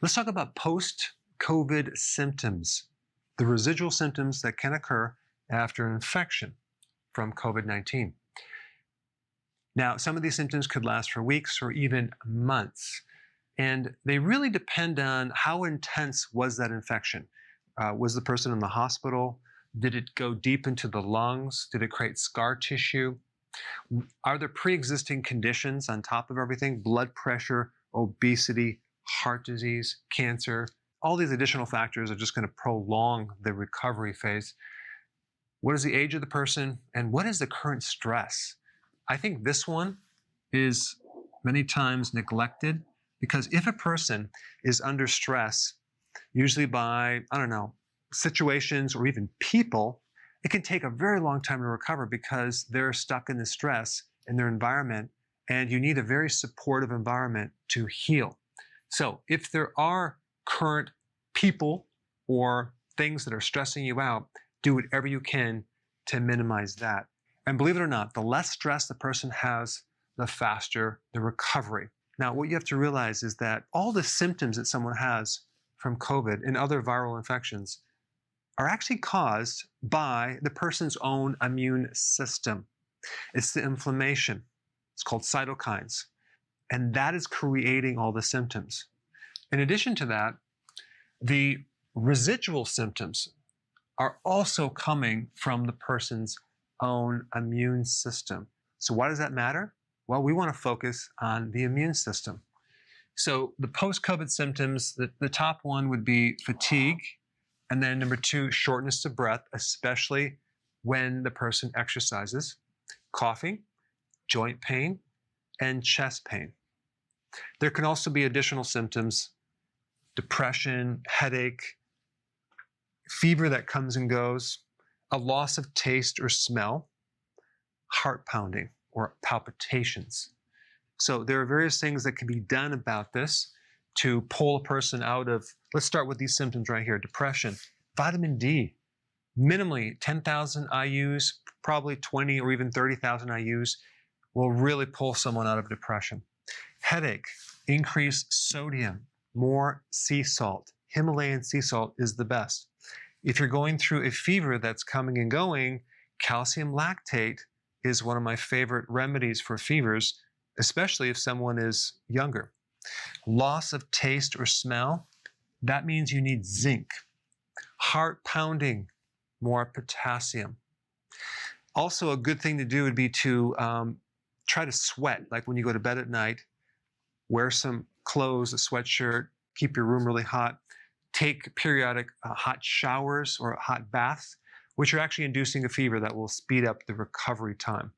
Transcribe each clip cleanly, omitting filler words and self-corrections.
Let's talk about post-COVID symptoms, the residual symptoms that can occur after an infection from COVID-19. Now, some of these symptoms could last for weeks or even months, and they really depend on how intense was that infection. Was the person in the hospital? Did it go deep into the lungs? Did it create scar tissue? Are there pre-existing conditions on top of everything? Blood pressure, obesity, heart disease, cancer. All these additional factors are just going to prolong the recovery phase. What is the age of the person? And what is the current stress? I think this one is many times neglected, because if a person is under stress, usually by, situations or even people, it can take a very long time to recover because they're stuck in the stress in their environment, and you need a very supportive environment to heal. So if there are current people or things that are stressing you out, do whatever you can to minimize that. And believe it or not, the less stress the person has, the faster the recovery. Now, what you have to realize is that all the symptoms that someone has from COVID and other viral infections are actually caused by the person's own immune system. It's the inflammation. It's called cytokines. And that is creating all the symptoms. In addition to that, the residual symptoms are also coming from the person's own immune system. So why does that matter? Well, we want to focus on the immune system. So the post-COVID symptoms, the top one would be fatigue, and then number 2, shortness of breath, especially when the person exercises, coughing, joint pain, and chest pain. There can also be additional symptoms: depression, headache, fever that comes and goes, a loss of taste or smell, heart pounding or palpitations. So there are various things that can be done about this to pull a person out of, let's start with these symptoms right here: depression. Vitamin D, minimally 10,000 IUs, probably 20 or even 30,000 IUs will really pull someone out of depression. Headache, increased sodium, more sea salt. Himalayan sea salt is the best. If you're going through a fever that's coming and going, calcium lactate is one of my favorite remedies for fevers, especially if someone is younger. Loss of taste or smell, that means you need zinc. Heart pounding, more potassium. Also, a good thing to do would be to try to sweat, like when you go to bed at night. Wear some clothes, a sweatshirt, keep your room really hot. Take periodic hot showers or hot baths, which are actually inducing a fever that will speed up the recovery time.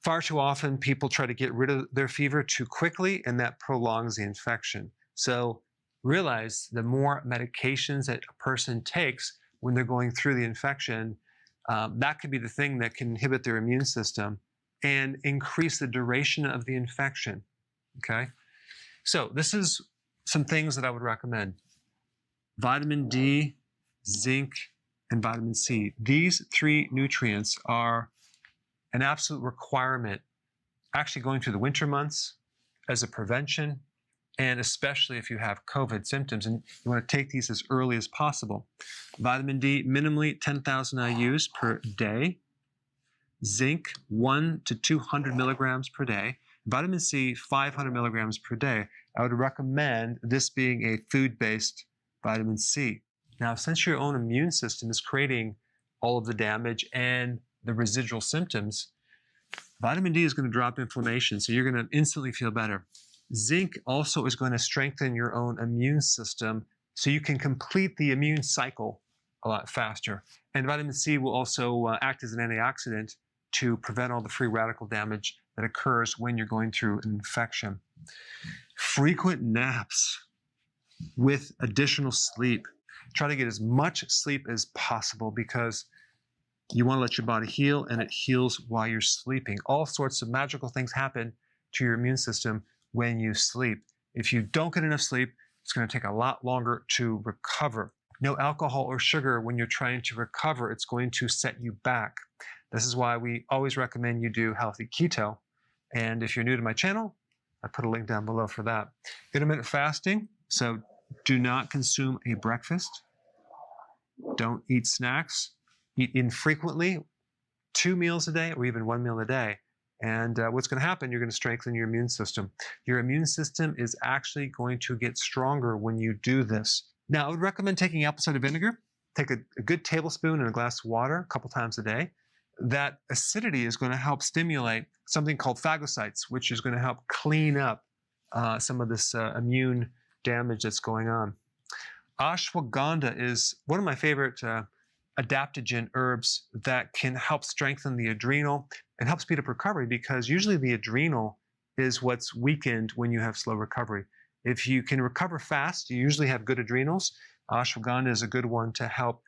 Far too often, people try to get rid of their fever too quickly, and that prolongs the infection. So realize the more medications that a person takes when they're going through the infection, that could be the thing that can inhibit their immune system and increase the duration of the infection. Okay? So this is some things that I would recommend: vitamin D, zinc, and vitamin C. These 3 nutrients are an absolute requirement, actually going through the winter months as a prevention, and especially if you have COVID symptoms, and you want to take these as early as possible. Vitamin D, minimally 10,000 IUs per day. Zinc, 1 to 200 milligrams per day. Vitamin C, 500 milligrams per day. I would recommend this being a food-based vitamin C. Now, since your own immune system is creating all of the damage and the residual symptoms, vitamin D is going to drop inflammation, so you're going to instantly feel better. Zinc also is going to strengthen your own immune system, so you can complete the immune cycle a lot faster. And vitamin C will also act as an antioxidant to prevent all the free radical damage that occurs when you're going through an infection. Frequent naps with additional sleep. Try to get as much sleep as possible, because you want to let your body heal, and it heals while you're sleeping. All sorts of magical things happen to your immune system when you sleep. If you don't get enough sleep, it's going to take a lot longer to recover. No alcohol or sugar when you're trying to recover. It's going to set you back. This is why we always recommend you do healthy keto. And if you're new to my channel, I put a link down below for that. Intermittent fasting, So do not consume a breakfast. Don't eat snacks. Eat infrequently, 2 meals a day or even 1 meal a day. And what's going to happen, you're going to strengthen your immune system. Your immune system is actually going to get stronger when you do this. Now, I would recommend taking apple cider vinegar. Take a good tablespoon in a glass of water a couple times a day. That acidity is going to help stimulate something called phagocytes, which is going to help clean up some of this immune damage that's going on. Ashwagandha is one of my favorite adaptogen herbs that can help strengthen the adrenal and help speed up recovery, because usually the adrenal is what's weakened when you have slow recovery. If you can recover fast, you usually have good adrenals. Ashwagandha is a good one to help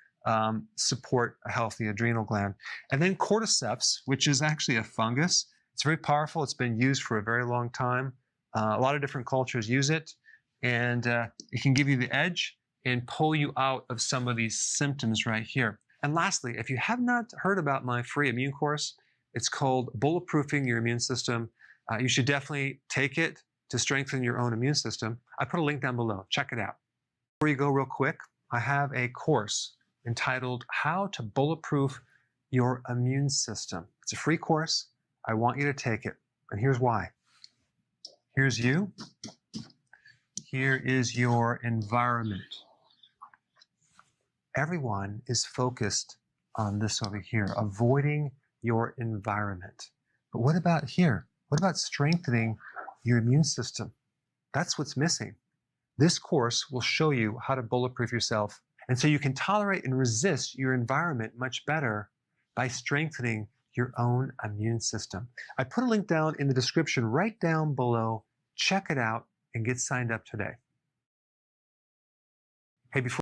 support a healthy adrenal gland. And then cordyceps, which is actually a fungus. It's very powerful. It's been used for a very long time. A lot of different cultures use it, and it can give you the edge and pull you out of some of these symptoms right here. And lastly, if you have not heard about my free immune course, it's called Bulletproofing Your Immune System. You should definitely take it to strengthen your own immune system. I put a link down below. Check it out. Before you go, real quick, I have a course entitled How to Bulletproof Your Immune System. It's a free course. I want you to take it. And here's why. Here's you. Here is your environment. Everyone is focused on this over here, avoiding your environment. But what about here? What about strengthening your immune system? That's what's missing. This course will show you how to bulletproof yourself, and so you can tolerate and resist your environment much better by strengthening your own immune system. I put a link down in the description right down below. Check it out and get signed up today. Hey, before